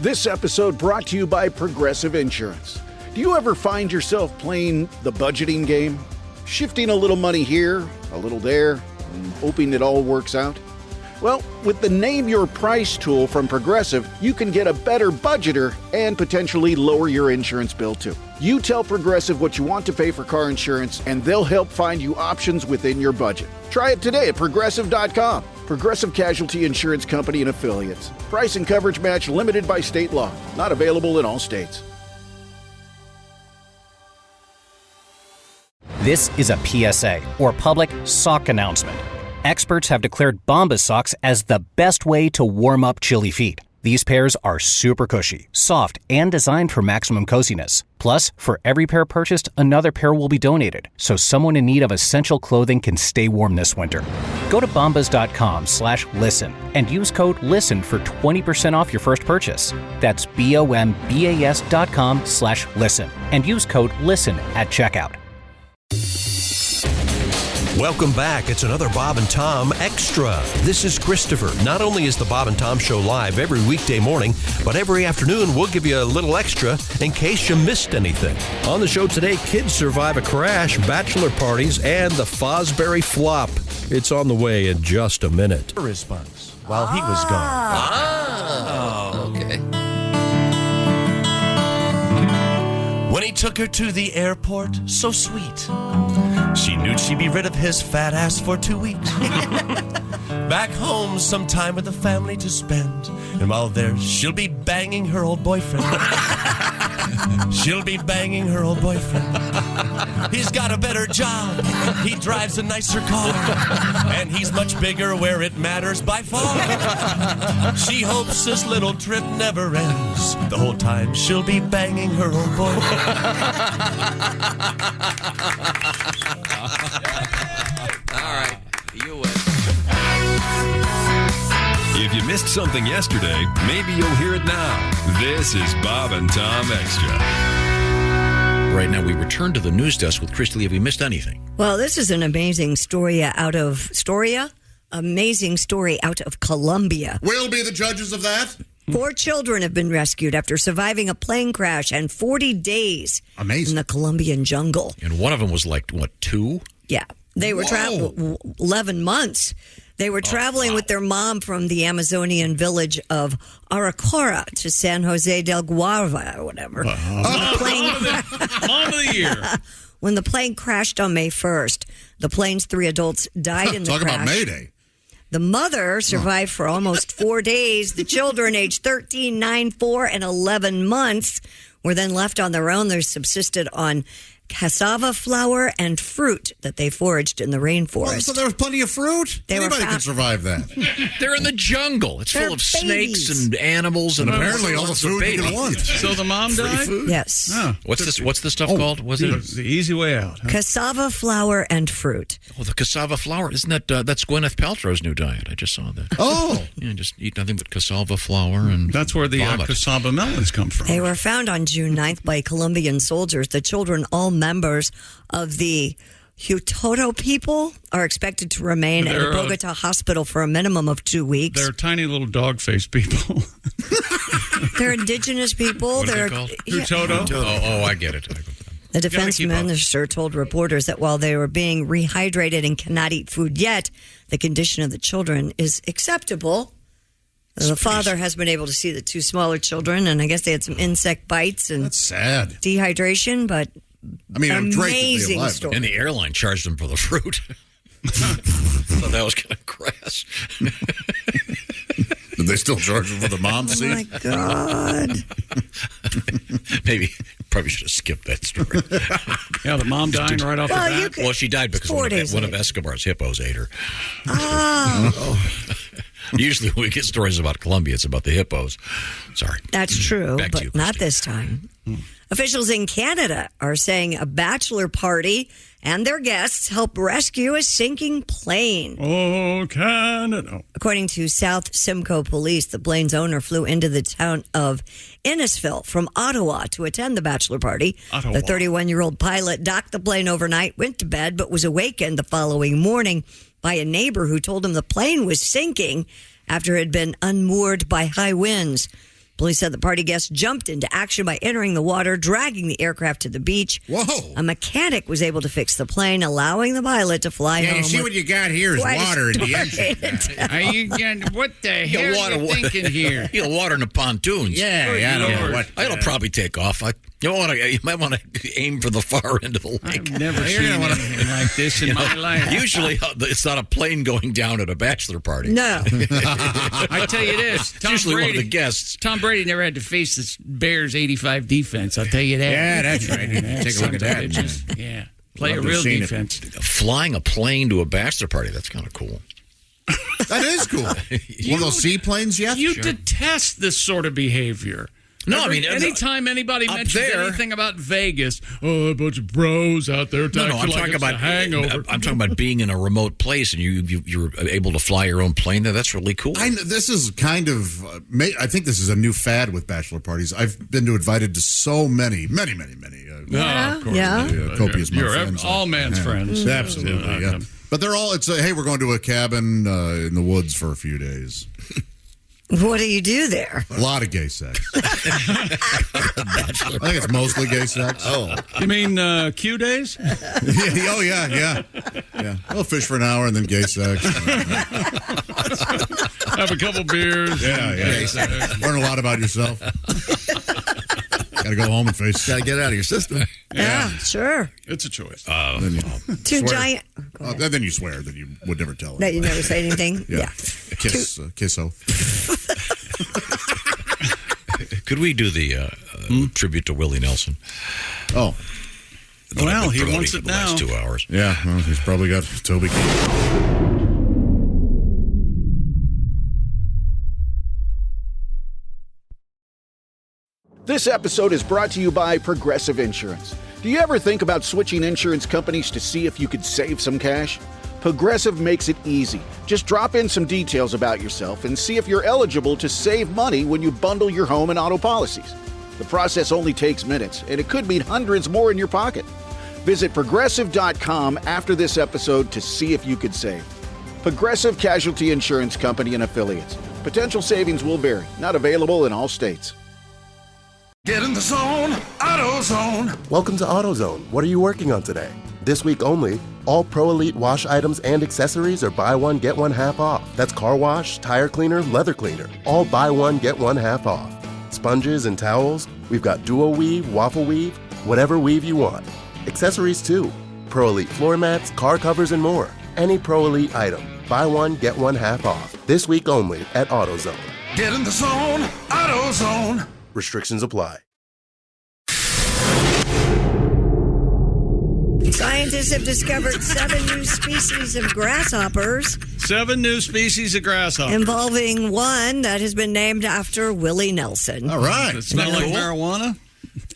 This episode brought to you by Progressive Insurance. Do you ever find yourself playing the budgeting game? Shifting a little money here, a little there, and hoping it all works out? Well, with the Name Your Price tool from Progressive, you can get a better budgeter and potentially lower your insurance bill too. You tell Progressive what you want to pay for car insurance, and they'll help find you options within your budget. Try it today at Progressive.com. Progressive Casualty Insurance Company and Affiliates. Price and coverage match limited by state law. Not available in all states. This is a PSA, or public sock announcement. Experts have declared Bombas socks as the best way to warm up chilly feet. These pairs are super cushy, soft, and designed for maximum coziness. Plus, for every pair purchased, another pair will be donated, so someone in need of essential clothing can stay warm this winter. Go to bombas.com/listen and use code LISTEN for 20% off your first purchase. That's BOMBAS.com/listen and use code LISTEN at checkout. Welcome back. It's another Bob and Tom Extra. This is Christopher. Not only is the Bob and Tom Show live every weekday morning, but every afternoon we'll give you a little extra in case you missed anything. On the show today, kids survive a crash, bachelor parties, and the Fosbury Flop. It's on the way in just a minute. Response while he was gone. Okay. When he took her to the airport, so sweet. She knew she'd be rid of his fat ass for 2 weeks. Back home, some time with the family to spend. And while there, she'll be banging her old boyfriend. She'll be banging her old boyfriend. He's got a better job. He drives a nicer car. And he's much bigger where it matters by far. She hopes this little trip never ends. The whole time she'll be banging her old boyfriend. All right, you win. If you missed something yesterday, maybe you'll hear it now. This is Bob and Tom Extra. Right now, we return to the news desk with Christy Lee. Have we missed anything? Well, this is an amazing story out of Colombia. We'll be the judges of that. 4 children have been rescued after surviving a plane crash and 40 days in the Colombian jungle. And one of them was like, what, 2? Yeah. They were traveling 11 months. They were traveling with their mom from the Amazonian village of Aracora to San Jose del Guarva or whatever. Mom of the year. When the plane crashed on May 1st, the plane's 3 adults died in the crash. Talk about Mayday. The mother survived for almost 4 days. The children, aged 13, 9, 4, and 11 months, were then left on their own. They subsisted on cassava flour and fruit that they foraged in the rainforest. Well, so there was plenty of fruit? Anybody can survive that. They're in the jungle. It's full of snakes and animals. And apparently all the food you can want. So the mom died? Yes. Oh. What's the stuff called? Was it the easy way out? Huh? Cassava flour and fruit. Oh, the cassava flour. Isn't that that's Gwyneth Paltrow's new diet? I just saw that. Oh. Yeah, just eat nothing but cassava flour and that's where the cassava melons come from. They were found on June 9th by Colombian soldiers. The children, all members of the Hutoto people, are expected to remain at a Bogota hospital for a minimum of 2 weeks. They're tiny little dog-faced people. They're indigenous people. What are they called? Hutoto. Oh, I get it. The defense minister told reporters that while they were being rehydrated and cannot eat food yet, the condition of the children is acceptable. The father has been able to see the 2 smaller children, and I guess they had some insect bites and that's sad. Dehydration, but I mean, amazing alive, story. And the airline charged them for the fruit. So that was kind of crass. Did they still charge them for the mom's seat? Oh, my God. Maybe probably should have skipped that story. Yeah, the mom dying right off the bat. Well, she died because one of Escobar's hippos ate her. Oh. Usually when we get stories about Colombia, it's about the hippos. Sorry. That's true, Back to you, but not this time. Officials in Canada are saying a bachelor party and their guests helped rescue a sinking plane. Oh, Canada. According to South Simcoe Police, the plane's owner flew into the town of Innisfil from Ottawa to attend the bachelor party. Ottawa. The 31-year-old pilot docked the plane overnight, went to bed, but was awakened the following morning by a neighbor who told him the plane was sinking after it had been unmoored by high winds. Police said the party guests jumped into action by entering the water, dragging the aircraft to the beach. Whoa. A mechanic was able to fix the plane, allowing the pilot to fly home. You see what you got here is water in the engine. What the hell are you thinking here? You know, water in the pontoons. Yeah, I don't know what. It'll probably take off. You might want to aim for the far end of the lake. I've never seen anything like this in my life. Usually, it's not a plane going down at a bachelor party. No. I tell you this, It's usually one of the guests. Tom Brady never had to face the Bears' 85 defense. I'll tell you that. Yeah, that's right. Take a look at that. Play a real defense. Flying a plane to a bachelor party, that's kind of cool. That is cool. One of those seaplanes yet? You detest this sort of behavior. No, I mean, anytime anybody mentions there, anything about Vegas, a bunch of bros out there talking I'm talking about hangover. I'm talking about being in a remote place and you're able to fly your own plane there. That's really cool. This is kind of, I think this is a new fad with bachelor parties. I've been invited to so many. Of course. Copious You're friends. all man's friends. Absolutely, yeah. But they're all, hey, we're going to a cabin in the woods for a few days. What do you do there? A lot of gay sex. I think it's mostly gay sex. Oh. You mean Q days? Yeah. We'll fish for an hour and then gay sex. Have a couple beers. Yeah. Learn a lot about yourself. Got to go home and face. Got to get out of your system. Yeah, sure. It's a choice. Then Two giant. Then you swear that you would never tell her. That you never say anything? Yeah. Kiss oath. Could we do the tribute to Willie Nelson? Oh. Well, he wants it the now. last 2 hours. Yeah, well, he's probably got Toby Keith. This episode is brought to you by Progressive Insurance. Do you ever think about switching insurance companies to see if you could save some cash? Progressive makes it easy. Just drop in some details about yourself and see if you're eligible to save money when you bundle your home and auto policies. The process only takes minutes, and it could mean hundreds more in your pocket. Visit Progressive.com after this episode to see if you could save. Progressive Casualty Insurance Company and Affiliates. Potential savings will vary. Not available in all states. Get in the zone, AutoZone. Welcome to AutoZone. What are you working on today? This week only, all Pro Elite wash items and accessories are buy one, get one half off. That's car wash, tire cleaner, leather cleaner. All buy one, get one half off. Sponges and towels, we've got duo weave, waffle weave, whatever weave you want. Accessories too. Pro Elite floor mats, car covers, and more. Any Pro Elite item, buy one, get one half off. This week only at AutoZone. Get in the zone, AutoZone. Restrictions apply. Scientists have discovered 7 new species of grasshoppers. 7 new species of grasshopper. Involving one that has been named after Willie Nelson. All right. Does it smell like marijuana?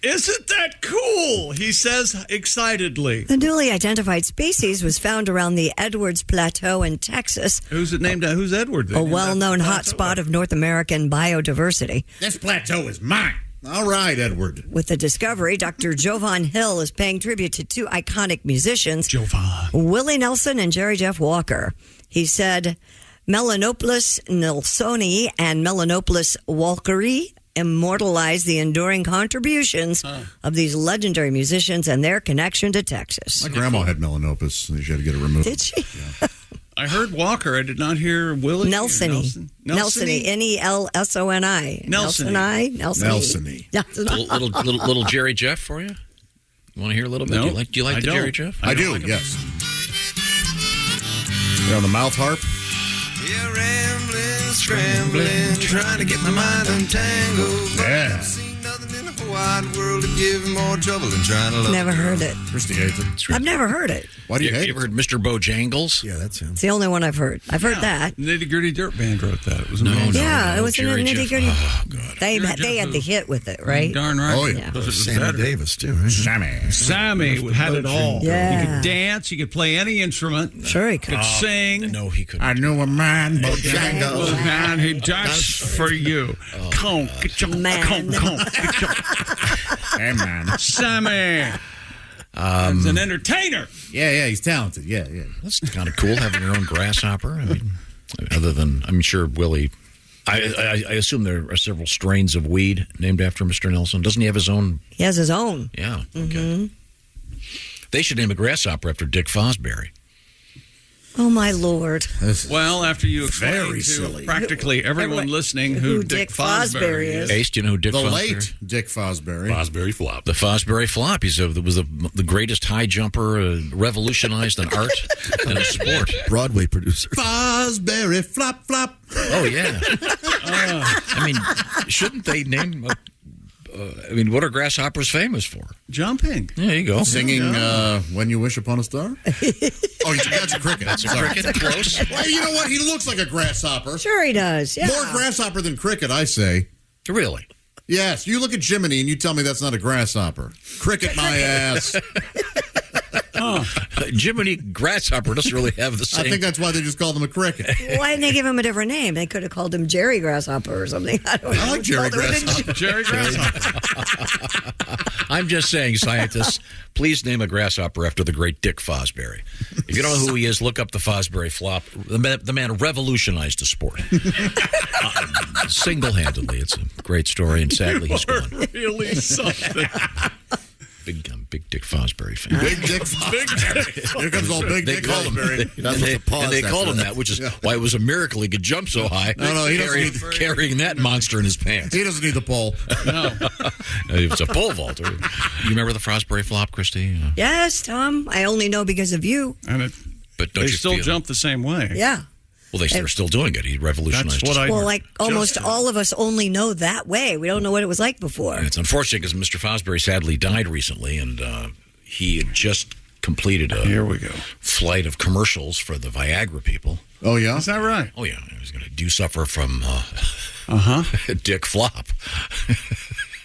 Isn't that cool? He says excitedly. The newly identified species was found around the Edwards Plateau in Texas. Who's it named? Who's Edward? A well-known hotspot of North American biodiversity. This plateau is mine. All right, Edward. With the discovery, Dr. Jovan Hill is paying tribute to 2 iconic musicians, Jovan, Willie Nelson and Jerry Jeff Walker. He said, Melanopolis Nelsoni and Melanopolis Walkeri immortalize the enduring contributions of these legendary musicians and their connection to Texas. My grandma had melanopus. She had to get it removed. Did she? Yeah. I heard Walker. I did not hear Willie. Nelsony. Nelsony. N-E-L-S-O-N-I. Nelsony. Nelsony. Little Jerry Jeff for you? You want to hear a little bit? No, Do you like the Jerry Jeff? I do, yes. You're on the mouth harp? Yeah, rambling, scrambling, trying to get my mind untangled. Yeah. Nothing in the wide world to give more trouble than trying to love. Never heard it. Christy hates it. I've never heard it. Why do you hate You ever heard Mr. Bojangles? Yeah, that's him. It's the only one I've heard. I've heard that. Nitty Gritty Dirt Band wrote that. It was amazing. It was Jerry in a nitty Jeff. gritty. Oh, God. They had the hit with it, right? Darn right. Oh, yeah. Because it was Sammy better. Davis, too, right? Sammy. had it all. Yeah. You could dance. You could play any instrument. Sure he You could. could sing. No, he couldn't. I knew a man, Bojangles, man, he danced for you. Come, get your Man. come, get your Hey, man. Sammy. He's an entertainer. Yeah, he's talented. Yeah. That's kind of cool having your own grasshopper. I mean, other than, I'm sure Willie I assume there are several strains of weed named after Mr. Nelson. Doesn't he have his own? He has his own. Yeah. Okay. They should name a grasshopper after Dick Fosbury. Oh, my Lord. Well, after you explain Very to silly. practically everyone listening who Dick Fosbury is. Ace, do you know who Dick The Fosbury? late Dick Fosbury. Fosbury Flop. The Fosbury Flop. He was the greatest high jumper, revolutionized an art and a sport. Broadway producer. Fosbury Flop Flop. Oh, yeah. I mean, shouldn't they name... what are grasshoppers famous for? Jumping. There you go. Singing When You Wish Upon a Star? That's a cricket. That's a cricket. Close. Well, you know what? He looks like a grasshopper. Sure he does. Yeah. More grasshopper than cricket, I say. Really? Yes. You look at Jiminy and you tell me that's not a grasshopper. Cricket my ass. Jiminy Grasshopper doesn't really have the same... I think that's why they just called him a cricket. Why didn't they give him a different name? They could have called him Jerry Grasshopper or something. I don't know. I like Jerry Grasshopper. Jerry Grasshopper. I'm just saying, scientists, please name a grasshopper after the great Dick Fosbury. If you don't know who he is, look up the Fosbury Flop. The man revolutionized the sport. Single-handedly. It's a great story, and sadly he's gone. Really something. Big Dick Fosbury fan. Big Dick Fosbury. Here comes old Big Dick Fosbury. And they called him that, which is why it was a miracle he could jump so high. No, he doesn't carrying that monster in his pants. He doesn't need the pole. No. It's a pole vaulter. You remember the Fosbury Flop, Christy? Yes, Tom. I only know because of you. But don't they you still feel jump the same way. Yeah. Well, they're still doing it. He revolutionized it. Well, like almost all of us only know that way. We don't know what it was like before. And it's unfortunate because Mr. Fosbury sadly died recently, and he had just completed a flight of commercials for the Viagra people. Oh, yeah? Is that right? Oh, yeah. He was going to do suffer from Dick Flop.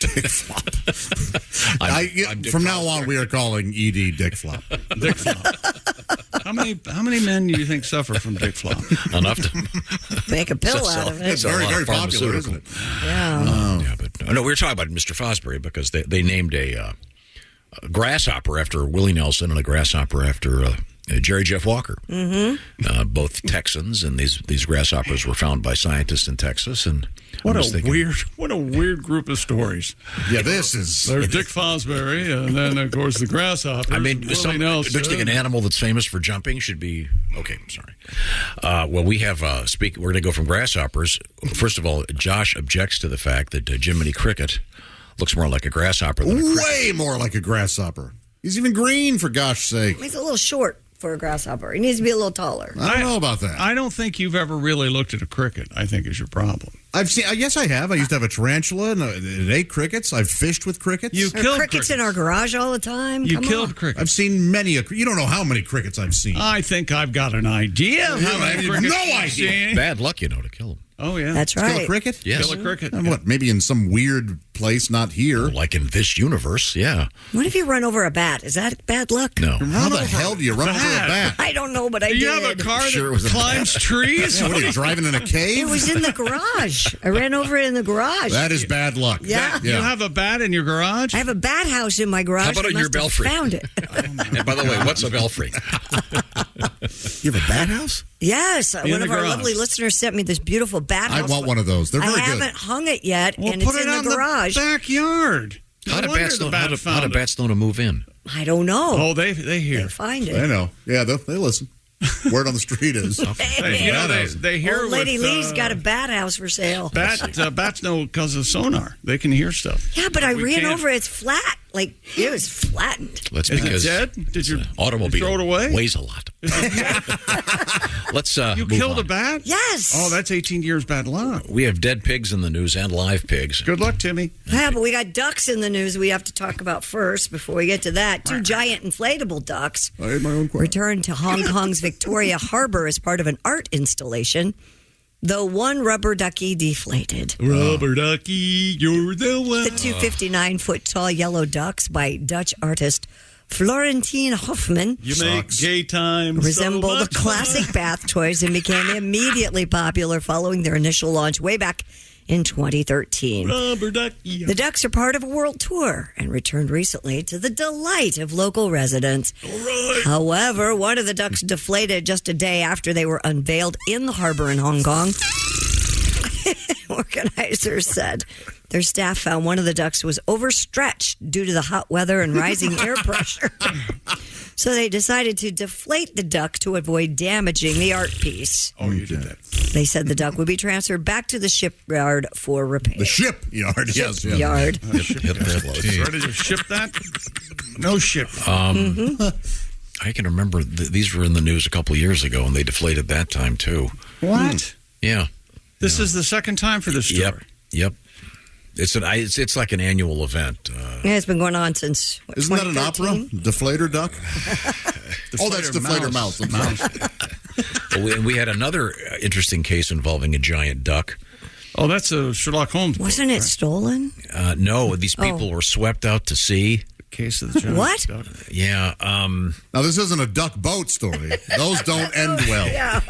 Dick Flop. From now on, we are calling ED Dick Flop. Dick Flop. How many men do you think suffer from Dick Flop? Enough to make a pill out of it. It's very, very popular, isn't it? Yeah. No, we were talking about Mr. Fosbury because they named a grasshopper after Willie Nelson and a grasshopper after Jerry Jeff Walker. Mm-hmm. Both Texans, and these grasshoppers were found by scientists in Texas. And what a weird group of stories. Yeah, this is. There's Dick Fosbury, and then of course the grasshopper. I mean, don't you think an animal that's famous for jumping should be okay? I'm sorry. Well, we have we're going to go from grasshoppers. First of all, Josh objects to the fact that Jiminy Cricket looks more like a grasshopper than a cricket. Way more like a grasshopper. He's even green, for gosh sake. He's a little short for a grasshopper. He needs to be a little taller. I don't know about that. I don't think you've ever really looked at a cricket, I think is your problem. I've seen. Yes, I have. I used to have a tarantula and it ate crickets. I've fished with crickets. You There are killed crickets in our garage all the time. You Come killed on. crickets. I've seen many. You don't know how many crickets I've seen. I think I've got an idea of how many have crickets no you've idea. seen. Bad luck, to kill them. Oh, yeah. That's Kill a right. cricket? Yes. Kill a cricket. What? Maybe in some weird place, not here. Like in this universe, yeah. What if you run over a bat? Is that bad luck? No. How the hell do you run over a bat? I don't know, but I Do you did. have a car Sure it that was a climbs trees? Yeah, what are you driving in a It cave? was in the garage. I ran over it in the garage. That is bad luck. Yeah. You have a bat in your garage? I have a bat house in my garage. How about I in your must have belfry? Found it. And by the way, what's a belfry? You have a bat house? Yes, In one the of our garage. lovely listeners sent me this beautiful bat I house. want one of those. They're I very haven't good. hung it yet, Well, and put it's it in on the garage. backyard. How do No wonder bats the know? bat How do found it. bats know to move in? I don't know. Oh, they hear. They find it. I know. Yeah, they listen. Word on the street is. Hey, you know, they hear Old Lady with, Lee's got a bat house for sale. Bats know because of sonar. They can hear stuff. Yeah, but I We ran can't. over. It's flat. Like it was flattened. That's Is it because dead? Did you automobile throw it away? weighs a lot. Let's You move killed on. a bat? Yes. Oh, that's 18 years bad luck. We have dead pigs in the news and live pigs. Good luck, Timmy. Yeah, but we got ducks in the news we have to talk about first before we get to that. Two giant inflatable ducks I had my own question. returned to Hong Kong's Victoria Harbor as part of an art installation, though one rubber ducky deflated. Rubber ducky, you're the one. The two 59-foot tall yellow ducks by Dutch artist Florentine Hoffman You make gay time resemble so the much classic bath toys and became immediately popular following their initial launch way back in 2013. Rubber ducky. The Ducks are part of a world tour and returned recently to the delight of local residents. However, one of the ducks deflated just a day after they were unveiled in the harbor in Hong Kong. Organizers said their staff found one of the ducks was overstretched due to the hot weather and rising air pressure. So they decided to deflate the duck to avoid damaging the art piece. Oh, you did that. They said the duck would be transferred back to the shipyard for repair. The shipyard, yes. Yard. Ready to ship that? No ship. I can remember these were in the news a couple of years ago, and they deflated that time, too. What? Yeah. This is the second time for this story. Yep. It's like an annual event. Yeah, it's been going on since. Isn't that an opera? Deflator duck? That's Deflator Mouse. We had another interesting case involving a giant duck. Oh, that's a Sherlock Holmes book. Wasn't it stolen? No, these people were swept out to sea. The case of the giant duck. Yeah. Now, this isn't a duck boat story. Those don't end well. Yeah.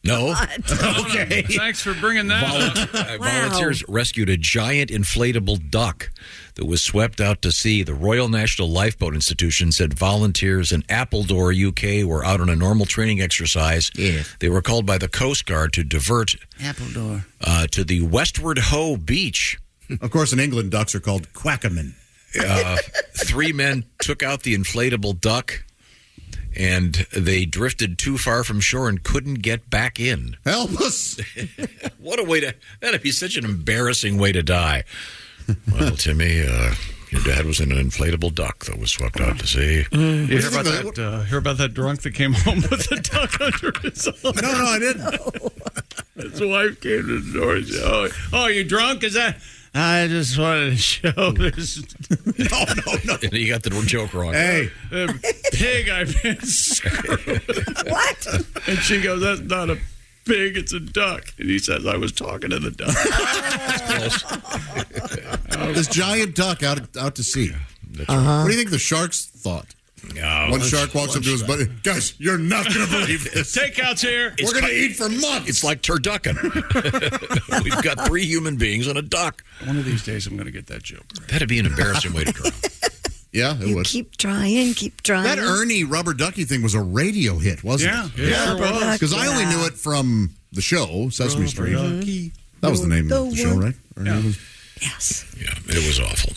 No. Okay. Thanks for bringing that up. Volunteers rescued a giant inflatable duck that was swept out to sea. The Royal National Lifeboat Institution said volunteers in Appledore, UK, were out on a normal training exercise. Yeah. They were called by the Coast Guard to divert Appledore to the Westward Ho Beach. Of course, in England, ducks are called quackermen. 3 men took out the inflatable duck, and they drifted too far from shore and couldn't get back in. Help us! What a way that'd be such an embarrassing way to die. Well, Timmy, your dad was in an inflatable duck that was swept out to sea. You hear about that drunk that came home with a duck under his arm? No, I didn't. His wife came to the door and said, oh, you drunk? Is that... I just wanted to show this. No. You got the joke wrong. Hey. Pig I've been screwed. What? And she goes, that's not a pig, it's a duck. And he says, I was talking to the duck. This giant duck out to sea. Uh-huh. What do you think the sharks thought? One shark walks up to his buddy. Guys, you're not going to believe this. Takeout's here. We're going to eat for months. It's like turducken. We've got 3 human beings and a duck. One of these days I'm going to get that joke right. That'd be an embarrassing way to grow. Yeah, it would. Keep trying. That Ernie rubber ducky thing was a radio hit, wasn't it? Yeah, it sure was. Because I only knew it from the show, Sesame Street. That was the name of the show, right? Yes. Yeah, it was awful.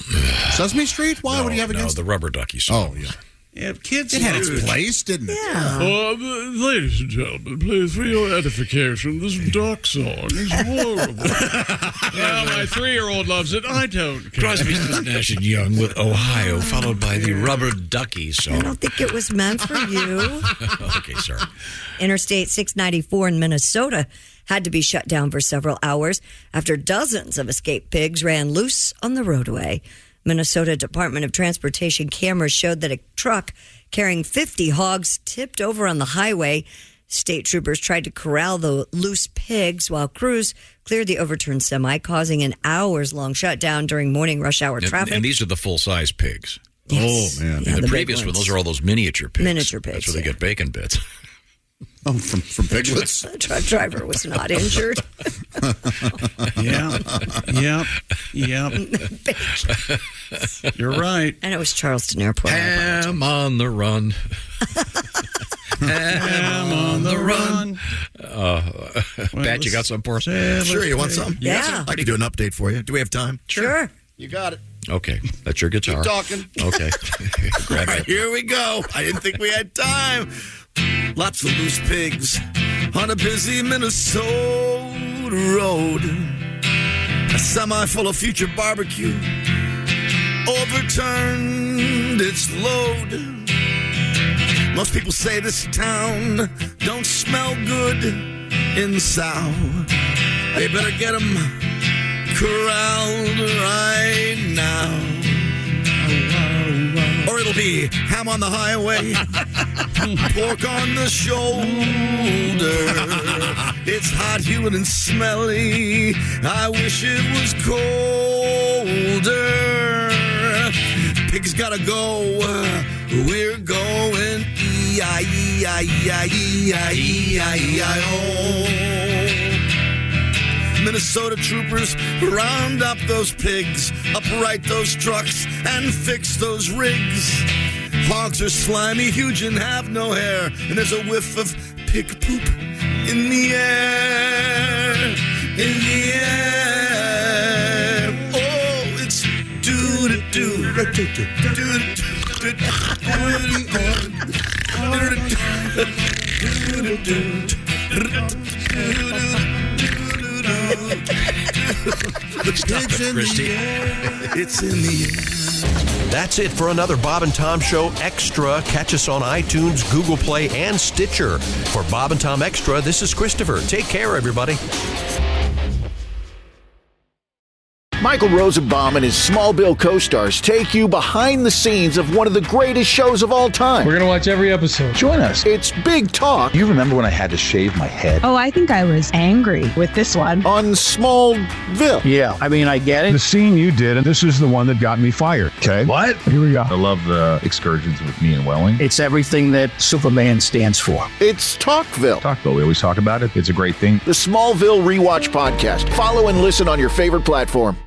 Sesame Street? Why? What do you have against the rubber ducky song? Oh, yeah. Yeah, kids. It had its place, didn't it? Yeah. Ladies and gentlemen, please, for your edification, this duck song is horrible. My 3-year-old loves it. I don't care. Crosby, Stills, Nash and Young with Ohio, followed by the Rubber Ducky song. I don't think it was meant for you. Okay, sorry. Interstate 694 in Minnesota had to be shut down for several hours after dozens of escaped pigs ran loose on the roadway. Minnesota Department of Transportation cameras showed that a truck carrying 50 hogs tipped over on the highway. State troopers tried to corral the loose pigs while crews cleared the overturned semi, causing an hours-long shutdown during morning rush hour traffic. And these are the full-size pigs. Yes. Oh, man. Yeah, And the big previous one, ones. those are all those miniature pigs. Miniature pigs, That's where they get bacon bits. Oh, from piglets? The truck driver was not injured. Yep. You're right. And it was Charleston Airport. Ham on the run. Ham on the run. Pat, you got some for us? Sure, you want some? Yeah. I can do an update for you. Do we have time? Sure. You got it. Okay, that's your guitar. Keep talking. Okay. Grab All right, it. here we go. I didn't think we had time. Lots of loose pigs on a busy Minnesota road. A semi full of future barbecue overturned its load. Most people say this town don't smell good in the South. They better get them corralled right now. Or it'll be ham on the highway, pork on the shoulder. It's hot, humid, and smelly. I wish it was colder. Pigs gotta go. We're going E-I-E-I-E-I-E-I-E-I-E-I-O. Minnesota troopers round up those pigs, upright those trucks, and fix those rigs. Hogs are slimy, huge, and have no hair, and there's a whiff of pig poop in the air. in the air. Oh, it's do-do-do. Stop it, Christy. It's in the air. That's it for another Bob and Tom Show Extra. Catch us on iTunes, Google Play, and Stitcher. For Bob and Tom Extra, this is Christopher. Take care, everybody. Michael Rosenbaum and his Smallville co-stars take you behind the scenes of one of the greatest shows of all time. We're going to watch every episode. Join us. It's Big Talk. You remember when I had to shave my head? Oh, I think I was angry with this one. On Smallville. Yeah, I mean, I get it. The scene you did, and this is the one that got me fired, okay? What? Here we go. I love the excursions with me and Welling. It's everything that Superman stands for. It's Talkville. Talkville, we always talk about it. It's a great thing. The Smallville Rewatch Podcast. Follow and listen on your favorite platform.